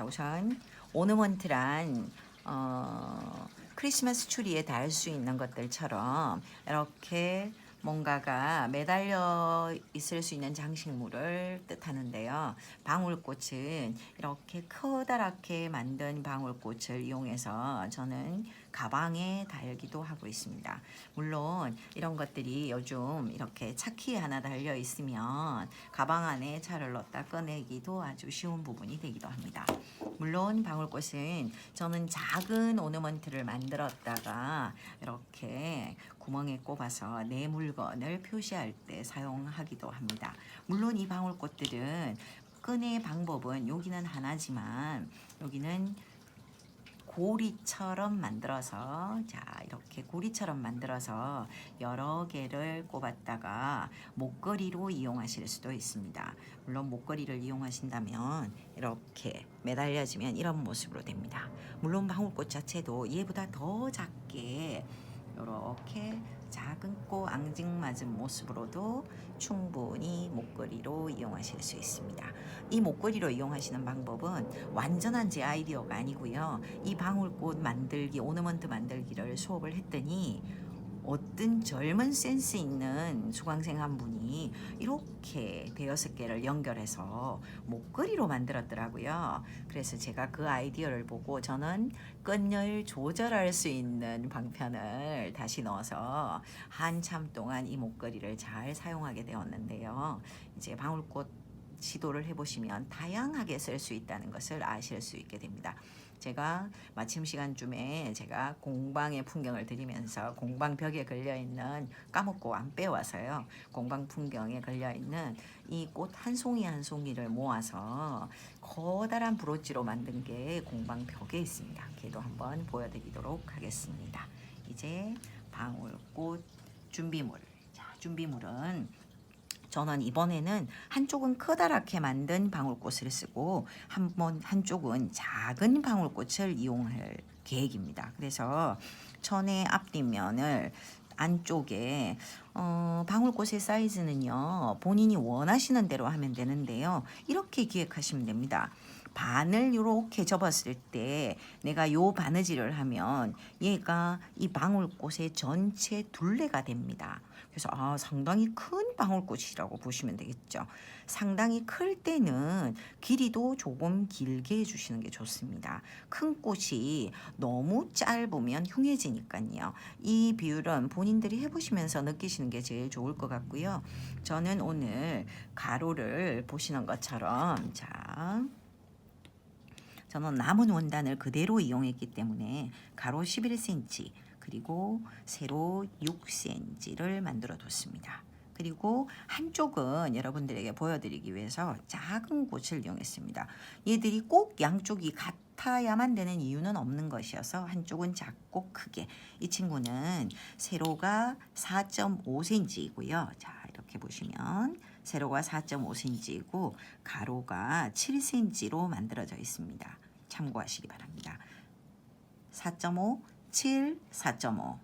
우선 오너먼트란 크리스마스 추리에 달 수 있는 것들처럼 이렇게 뭔가가 매달려 있을 수 있는 장식물을 뜻하는데요. 방울꽃은 이렇게 커다랗게 만든 방울꽃을 이용해서 저는 가방에 달기도 하고 있습니다. 물론 이런 것들이 요즘 이렇게 차키 하나 달려 있으면 가방 안에 차를 넣었다 꺼내기도 아주 쉬운 부분이 되기도 합니다. 물론 방울꽃은 저는 작은 오너먼트를 만들었다가 이렇게 구멍에 꼽아서 내 물건을 표시할 때 사용하기도 합니다. 물론 이 방울꽃들은 끈의 방법은 여기는 하나지만 여기는 고리처럼 만들어서 이렇게 고리처럼 만들어서 여러 개를 꼽았다가 목걸이로 이용하실 수도 있습니다. 물론 목걸이를 이용하신다면 이렇게 매달려지면 이런 모습으로 됩니다. 물론 방울꽃 자체도 얘보다 더 작게 이렇게 작은 꽃 앙증맞은 모습으로도 충분히 목걸이로 이용하실 수 있습니다. 이 목걸이로 이용하시는 방법은 완전한 제 아이디어가 아니고요. 이 방울꽃 만들기, 오너먼트 만들기를 수업을 했더니 어떤 젊은 센스 있는 수강생 한 분이 이렇게 대여섯 개를 연결해서 목걸이로 만들었더라고요. 그래서 제가 그 아이디어를 보고 저는 끈열 조절할 수 있는 방편을 다시 넣어서 한참 동안 이 목걸이를 잘 사용하게 되었는데요. 이제 방울꽃 시도를 해보시면 다양하게 쓸 수 있다는 것을 아실 수 있게 됩니다. 제가 마침 시간쯤에 제가 공방의 풍경을 드리면서 공방 벽에 걸려있는 까먹고 안 빼와서요. 공방 풍경에 걸려있는 이 꽃 한 송이 한 송이를 모아서 커다란 브로치로 만든 게 공방 벽에 있습니다. 걔도 한번 보여드리도록 하겠습니다. 이제 방울꽃 준비물. 준비물은 저는 이번에는 한쪽은 커다랗게 만든 방울꽃을 쓰고 한쪽은 작은 방울꽃을 이용할 계획입니다. 그래서 천의 앞뒷면을 안쪽에 방울꽃의 사이즈는요 본인이 원하시는 대로 하면 되는데요. 이렇게 기획하시면 됩니다. 반을 이렇게 접었을 때 내가 요 바느질을 하면 얘가 이 방울꽃의 전체 둘레가 됩니다. 그래서 상당히 큰 방울꽃이라고 보시면 되겠죠. 상당히 클 때는 길이도 조금 길게 해주시는 게 좋습니다. 큰 꽃이 너무 짧으면 흉해지니까요. 이 비율은 본인들이 해보시면서 느끼시는 게 제일 좋을 것 같고요. 저는 오늘 가로를 보시는 것처럼 저는 남은 원단을 그대로 이용했기 때문에 가로 11cm 그리고 세로 6cm를 만들어 뒀습니다. 그리고 한쪽은 여러분들에게 보여드리기 위해서 작은 꽃을 이용했습니다. 얘들이 꼭 양쪽이 같아야만 되는 이유는 없는 것이어서 한쪽은 작고 크게. 이 친구는 세로가 4.5cm이고요. 이렇게 보시면 세로가 4.5cm이고 가로가 7cm로 만들어져 있습니다. 참고하시기 바랍니다. 4.5, 7, 4.5,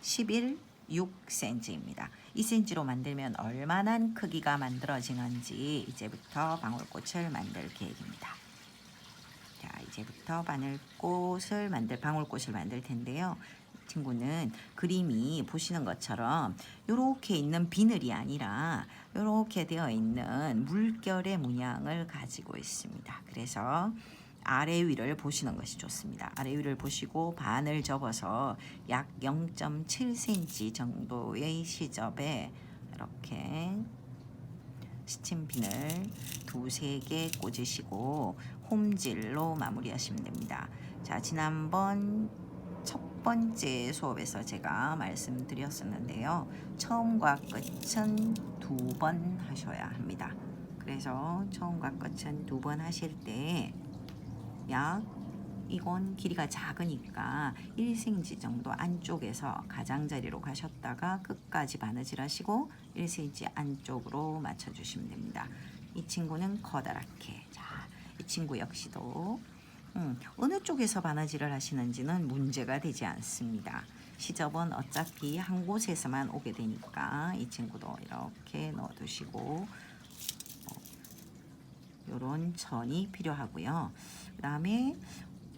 11, 6cm입니다. 2cm로 만들면 얼마나 크기가 만들어지는지 이제부터 방울꽃을 만들 계획입니다. 이제부터 방울꽃을 만들 텐데요. 이 친구는 그림이 보시는 것처럼 이렇게 있는 비늘이 아니라 이렇게 되어 있는 물결의 문양을 가지고 있습니다. 그래서 아래 위를 보시는 것이 좋습니다. 아래 위를 보시고 반을 접어서 약 0.7cm 정도의 시접에 이렇게 스팀핀을 2-3개 꽂으시고 홈질로 마무리하시면 됩니다. 지난번 첫 번째 수업에서 제가 말씀드렸었는데요. 처음과 끝은 2번 하셔야 합니다. 그래서 처음과 끝은 2번 하실 때 이건 길이가 작으니까 1cm 정도 안쪽에서 가장자리로 가셨다가 끝까지 바느질 하시고 1cm 안쪽으로 맞춰주시면 됩니다. 이 친구는 커다랗게. 이 친구 역시도 어느 쪽에서 바느질을 하시는지는 문제가 되지 않습니다. 시접은 어차피 한 곳에서만 오게 되니까 이 친구도 이렇게 넣어두시고 요런 천이 필요하고요. 그 다음에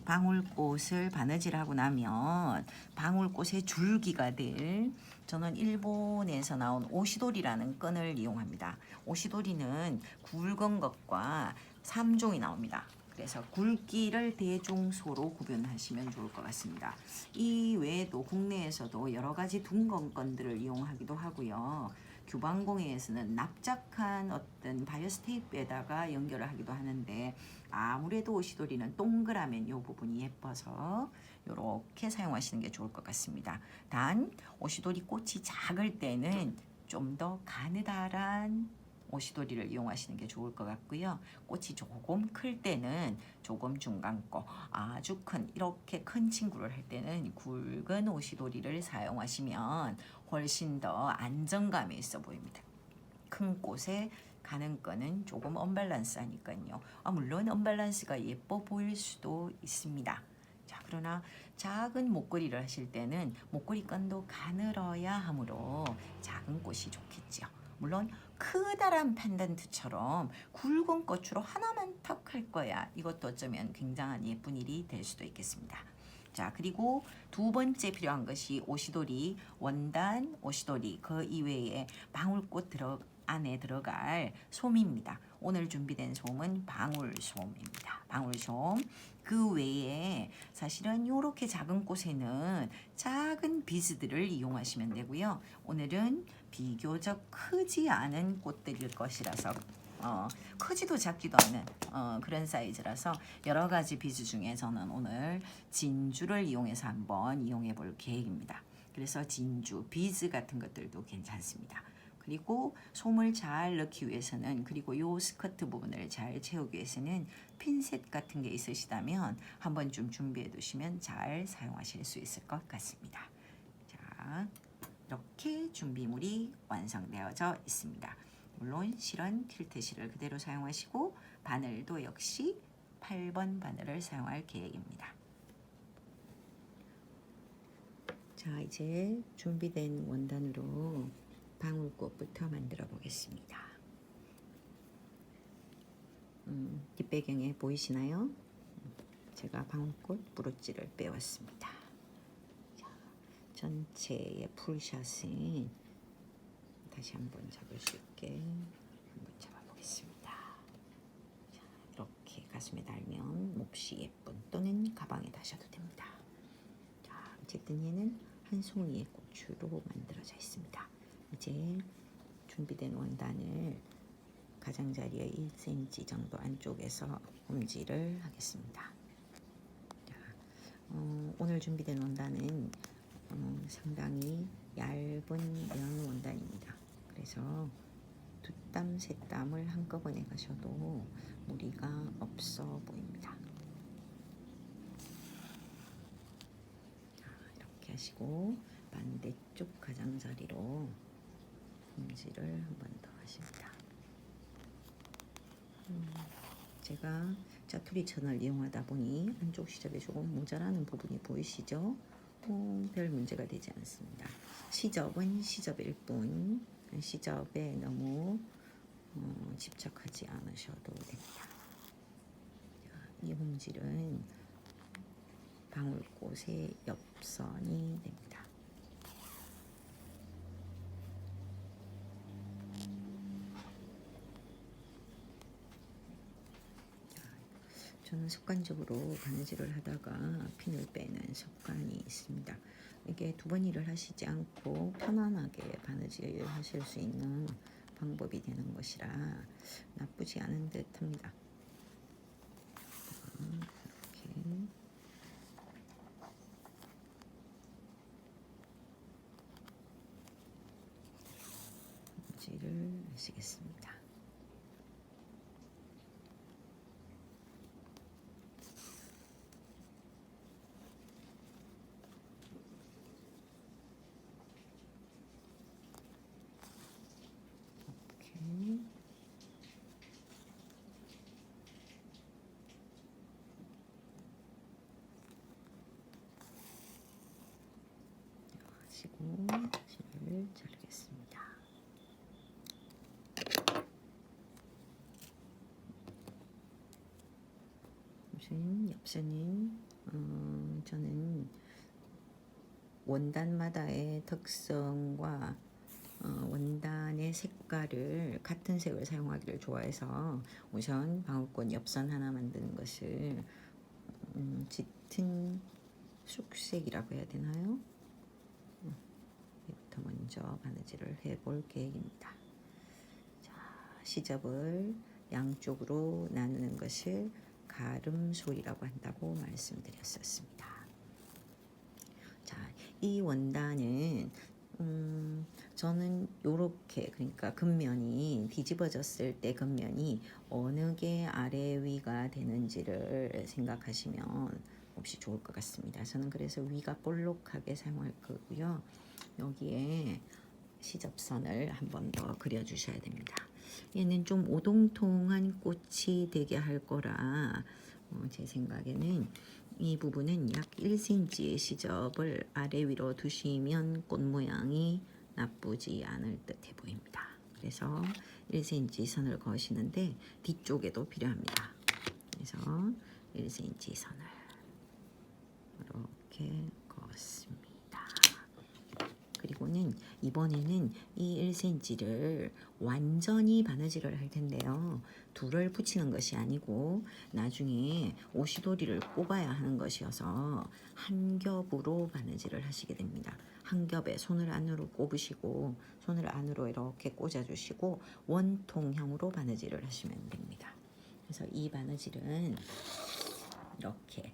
방울꽃을 바느질하고 나면 방울꽃의 줄기가 될 저는 일본에서 나온 오시도리라는 끈을 이용합니다. 오시도리는 굵은 것과 3종이 나옵니다. 그래서 굵기를 대중소로 구분하시면 좋을 것 같습니다. 이 외에도 국내에서도 여러 가지 둥근 끈들을 이용하기도 하고요. 규방공예에서는 납작한 어떤 바이오스 테이프에다가 연결을 하기도 하는데 아무래도 오시도리는 동그라면 이 부분이 예뻐서 이렇게 사용하시는 게 좋을 것 같습니다. 단 오시도리 꽃이 작을 때는 좀 더 가느다란 오시도리를 이용하시는 게 좋을 것 같고요. 꽃이 조금 클 때는 조금 중간고 아주 큰 이렇게 큰 친구를 할 때는 굵은 오시도리를 사용하시면 훨씬 더 안정감이 있어 보입니다. 큰 꽃에 가는 끈은 조금 언밸런스하니까요. 물론 언밸런스가 예뻐 보일 수도 있습니다. 자, 그러나 작은 목걸이를 하실 때는 목걸이 끈도 가늘어야 하므로 작은 꽃이 좋겠죠. 물론 크다란 펜던트처럼 굵은 꽃으로 하나만 턱 할 거야. 이것도 어쩌면 굉장한 예쁜 일이 될 수도 있겠습니다. 자, 그리고 두 번째 필요한 것이 오시도리, 원단 오시도리, 그 이외에 방울꽃 안에 들어갈 솜입니다. 오늘 준비된 솜은 방울솜입니다. 방울솜. 그 외에 사실은 이렇게 작은 꽃에는 작은 비즈들을 이용하시면 되고요. 오늘은 비교적 크지 않은 꽃들일 것이라서 크지도 작지도 않은 그런 사이즈라서 여러 가지 비즈 중에 저는 오늘 진주를 이용해서 한번 이용해 볼 계획입니다. 그래서 진주, 비즈 같은 것들도 괜찮습니다. 그리고 솜을 잘 넣기 위해서는 그리고 요 스커트 부분을 잘 채우기 위해서는 핀셋 같은 게 있으시다면 한번 좀 준비해 두시면 잘 사용하실 수 있을 것 같습니다. 자, 이렇게 준비물이 완성되어져 있습니다. 물론 실은 퀼트 실을 그대로 사용하시고 바늘도 역시 8번 바늘을 사용할 계획입니다. 자, 이제 준비된 원단으로 방울꽃부터 만들어 보겠습니다. 뒷배경에 보이시나요? 제가 방울꽃 브로치를 빼왔습니다. 자, 전체의 풀샷은 다시 한번 잡을 수 있게 한번 잡아보겠습니다. 자, 이렇게 가슴에 달면 몹시 예쁜 또는 가방에 다셔도 됩니다. 자, 어쨌든 얘는 한 송이의 꽃으로 만들어져 있습니다. 이제 준비된 원단을 가장자리에 1cm 정도 안쪽에서 홈질을 하겠습니다. 자, 오늘 준비된 원단은 상당히 얇은 면 원단입니다. 그래서 두 땀, 세 땀을 한꺼번에 가셔도 무리가 없어 보입니다. 자, 이렇게 하시고 반대쪽 가장자리로 홈질을 한 번 더 하십니다. 제가 짜투리 천을 이용하다 보니 안쪽 시접에 조금 모자라는 부분이 보이시죠? 별 문제가 되지 않습니다. 시접은 시접일 뿐 시접에 너무 집착하지 않으셔도 됩니다. 이 홈질은 방울꽃의 옆선이 됩니다. 저는 습관적으로 바느질을 하다가 핀을 빼는 습관이 있습니다. 이게 두 번 일을 하시지 않고 편안하게 바느질을 하실 수 있는 방법이 되는 것이라 나쁘지 않은 듯 합니다. 이렇게 바느질을 하시겠습니다. 하시고 실을 자르겠습니다. 아무튼 엽서는 저는 원단마다의 특성과 원단의 색깔을 같은 색을 사용하기를 좋아해서 우선 방울꽃 엽선 하나 만드는 것을 짙은 쑥색이라고 해야 되나요? 이부터 먼저 바느질을 해볼 계획입니다. 자, 시접을 양쪽으로 나누는 것을 가름솔이라고 한다고 말씀드렸었습니다. 자, 이 원단은 저는 요렇게, 그러니까 겉면이 뒤집어졌을 때 겉면이 어느 게 아래 위가 되는지를 생각하시면 몹시 좋을 것 같습니다. 저는 그래서 위가 볼록하게 사용할 거고요. 여기에 시접선을 한 번 더 그려주셔야 됩니다. 얘는 좀 오동통한 꽃이 되게 할 거라 제 생각에는 이 부분은 약 1cm의 시접을 아래 위로 두시면 꽃 모양이 나쁘지 않을 듯해 보입니다. 그래서 1cm 선을 그으시는데 뒤쪽에도 필요합니다. 그래서 1cm 선을 이렇게 그었습니다. 그리고는 이번에는 이 1cm를 완전히 바느질을 할 텐데요. 둘을 붙이는 것이 아니고 나중에 오시도리를 꼽아야 하는 것이어서 한 겹으로 바느질을 하시게 됩니다. 한 겹에 손을 안으로 꼽으시고 손을 안으로 이렇게 꽂아주시고 원통형으로 바느질을 하시면 됩니다. 그래서 이 바느질은 이렇게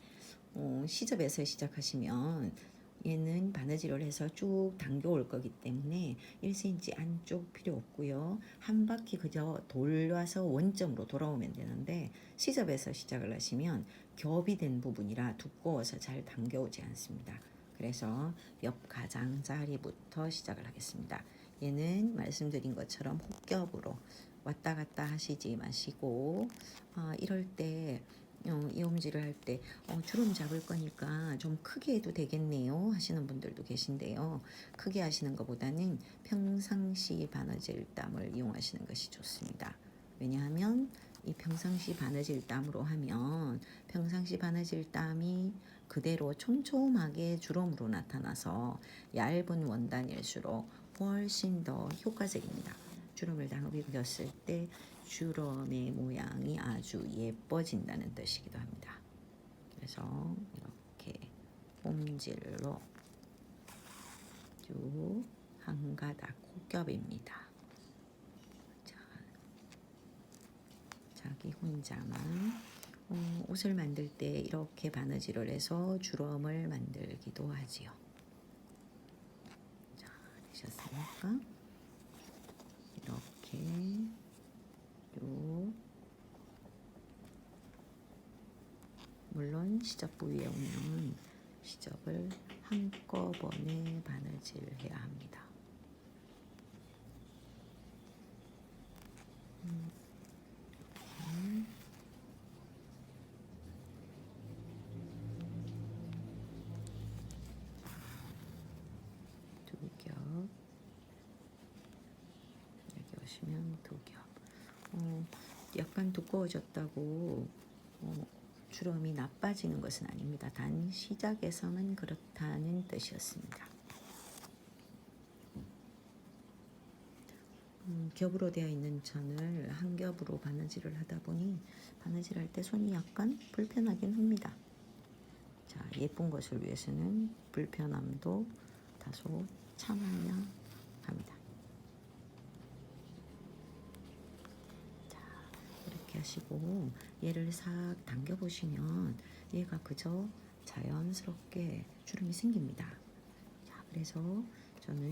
시접에서 시작하시면 얘는 바느질을 해서 쭉 당겨올 거기 때문에 1cm 안쪽 필요 없고요. 한 바퀴 그저 돌아서 원점으로 돌아오면 되는데 시접에서 시작을 하시면 겹이 된 부분이라 두꺼워서 잘 당겨오지 않습니다. 그래서 옆 가장자리부터 시작을 하겠습니다. 얘는 말씀드린 것처럼 혹겹으로 왔다 갔다 하시지 마시고 이럴 때 이음질을 할 때 주름 잡을 거니까 좀 크게 해도 되겠네요 하시는 분들도 계신데요. 크게 하시는 것보다는 평상시 바느질땀을 이용하시는 것이 좋습니다. 왜냐하면 이 평상시 바느질땀으로 하면 평상시 바느질땀이 그대로 촘촘하게 주름으로 나타나서 얇은 원단일수록 훨씬 더 효과적입니다. 주름을 당급히 그렸을 때 주름의 모양이 아주 예뻐진다는 뜻이기도 합니다. 그래서 이렇게 꼼질로 쭉 한 가닥 혹겹입니다. 자, 자기 혼자만 옷을 만들 때 이렇게 바느질을 해서 주름을 만들기도 하지요. 자, 되셨습니까? 이렇게 쭉 물론 시접 부위에 오면 시접을 한꺼번에 바느질해야 합니다. 두 겹, 여기 오시면 두 겹. 약간 두꺼워졌다고 주름이 나빠지는 것은 아닙니다. 단 시작에서는 그렇다는 뜻이었습니다. 겹으로 되어 있는 천을 한 겹으로 바느질을 하다 보니 바느질할 때 손이 약간 불편하긴 합니다. 자, 예쁜 것을 위해서는 불편함도 다소 참아야 합니다. 자, 이렇게 하시고 얘를 싹 당겨 보시면 얘가 그저 자연스럽게 주름이 생깁니다. 자, 그래서 저는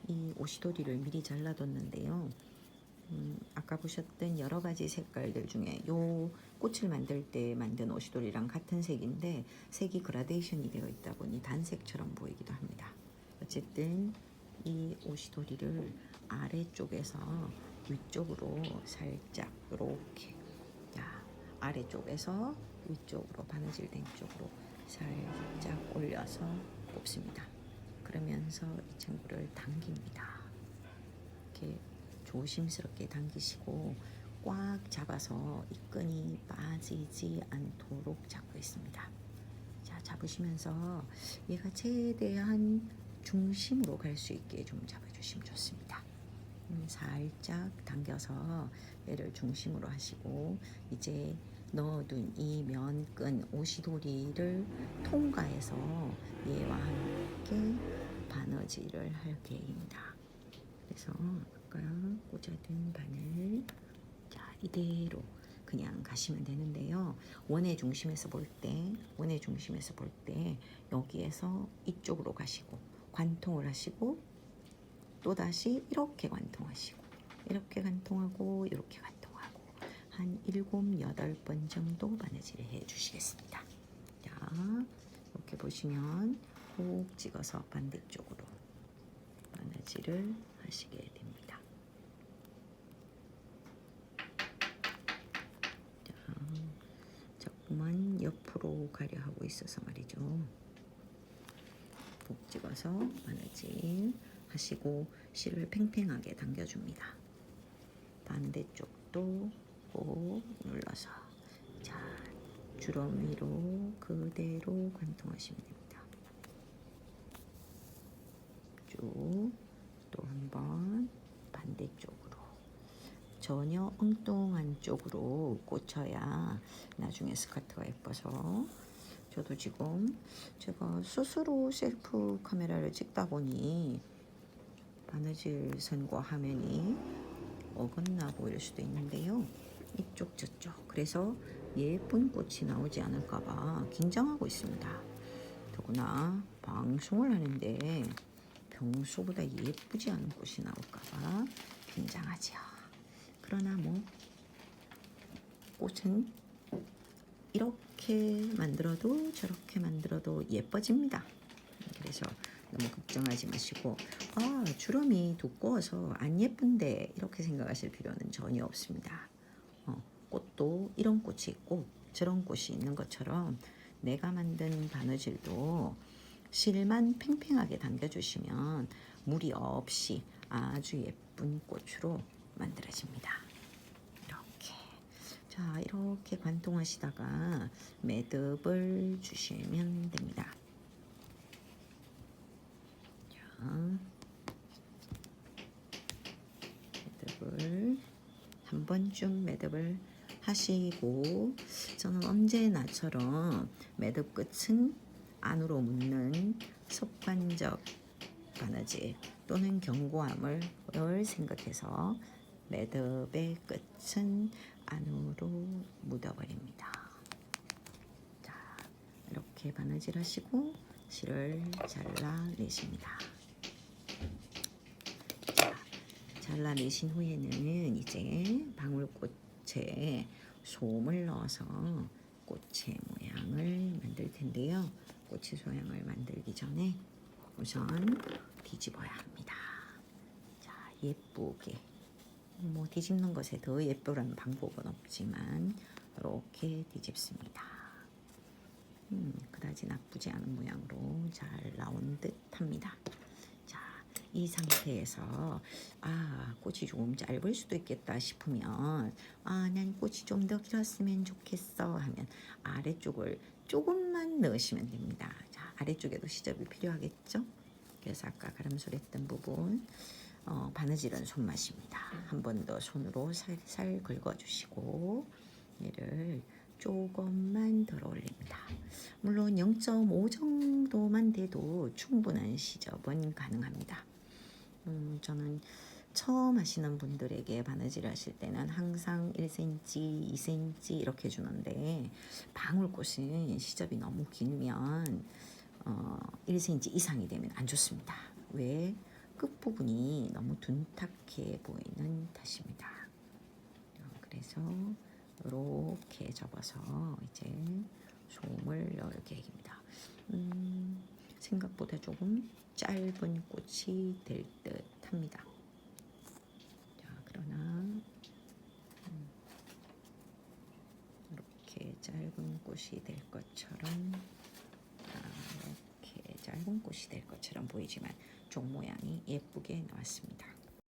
이 오시도리를 미리 잘라뒀는데요. 아까 보셨던 여러 가지 색깔들 중에 요 꽃을 만들 때 만든 오시도리랑 같은 색인데 색이 그라데이션이 되어 있다 보니 단색처럼 보이기도 합니다. 어쨌든 이 오시도리를 아래쪽에서 위쪽으로 살짝 이렇게 아래쪽에서 위쪽으로 바느질된 쪽으로 살짝 올려서 꼽습니다. 그러면서 이 친구를 당깁니다. 이렇게 조심스럽게 당기시고 꽉 잡아서 이 끈이 빠지지 않도록 잡고 있습니다. 자, 잡으시면서 얘가 최대한 중심으로 갈 수 있게 좀 잡아주시면 좋습니다. 살짝 당겨서 얘를 중심으로 하시고 이제 넣어둔 이 면끈 오시도리를 통과해서 얘와 함께 바느질을 할 계획입니다. 그래서 아까 꽂아둔 바늘 자 이대로 그냥 가시면 되는데요. 원의 중심에서 볼 때 여기에서 이쪽으로 가시고 관통을 하시고 또다시 이렇게 관통하시고 이렇게 관통하고 이렇게 관통하고 한 7, 8번 정도 바느질을 해 주시겠습니다. 자 이렇게 보시면 꼭 찍어서 반대쪽으로 바느질을 하시게 됩니다. 자, 자꾸만 옆으로 가려 하고 있어서 말이죠. 꼭 찍어서 바느질 하시고 실을 팽팽하게 당겨줍니다. 반대쪽도 꼭 눌러서 자 주름 위로 그대로 관통하시면 됩니다. 쭉 또 한번 반대쪽으로 전혀 엉뚱한 쪽으로 꽂혀야 나중에 스커트가 예뻐서 저도 지금 제가 스스로 셀프 카메라를 찍다 보니 바느질 선과 화면이 어긋나고 이럴 수도 있는데요. 이쪽 저쪽 그래서 예쁜 꽃이 나오지 않을까봐 긴장하고 있습니다. 더구나 방송을 하는데 평소보다 예쁘지 않은 꽃이 나올까봐 긴장하지요. 그러나 뭐 꽃은 이렇게 만들어도 저렇게 만들어도 예뻐집니다. 그래서 너무 걱정하지 마시고 주름이 두꺼워서 안 예쁜데 이렇게 생각하실 필요는 전혀 없습니다. 꽃도 이런 꽃이 있고 저런 꽃이 있는 것처럼 내가 만든 바느질도 실만 팽팽하게 당겨주시면 무리 없이 아주 예쁜 꽃으로 만들어집니다. 자 이렇게 관통하시다가 매듭을 주시면 됩니다. 자, 매듭을 한 번쯤 매듭을 하시고 저는 언제나처럼 매듭 끝은 안으로 묶는 습관적 바느질 또는 견고함을 생각해서 매듭의 끝은 안으로 묻어버립니다. 자, 이렇게 바느질 하시고 실을 잘라내십니다. 자, 잘라내신 후에는 이제 방울꽃에 솜을 넣어서 꽃의 모양을 만들 텐데요. 꽃의 모양을 만들기 전에 우선 뒤집어야 합니다. 자, 예쁘게 뭐 뒤집는 것에 더 예쁘라는 방법은 없지만 이렇게 뒤집습니다. 그다지 나쁘지 않은 모양으로 잘 나온 듯 합니다. 자, 이 상태에서 꽃이 조금 짧을 수도 있겠다 싶으면 난 꽃이 좀 더 길었으면 좋겠어 하면 아래쪽을 조금만 넣으시면 됩니다. 자, 아래쪽에도 시접이 필요하겠죠? 그래서 아까 가름소리했던 부분 바느질은 손맛입니다. 한 번 더 손으로 살살 긁어주시고 얘를 조금만 덜어 올립니다. 물론 0.5 정도만 돼도 충분한 시접은 가능합니다. 저는 처음 하시는 분들에게 바느질 하실 때는 항상 1cm, 2cm 이렇게 주는데 방울꽃은 시접이 너무 길면 1cm 이상이 되면 안 좋습니다. 왜? 끝부분이 너무 둔탁해 보이는 탓입니다. 그래서 이렇게 접어서 이제 솜을 넣을 계획입니다. 생각보다 조금 짧은 꽃이 될 듯 합니다. 자, 그러나 이렇게 짧은 꽃이 될 것처럼 이렇게 짧은 꽃이 될 것처럼 보이지만 종 모양이 예쁘게 나왔습니다.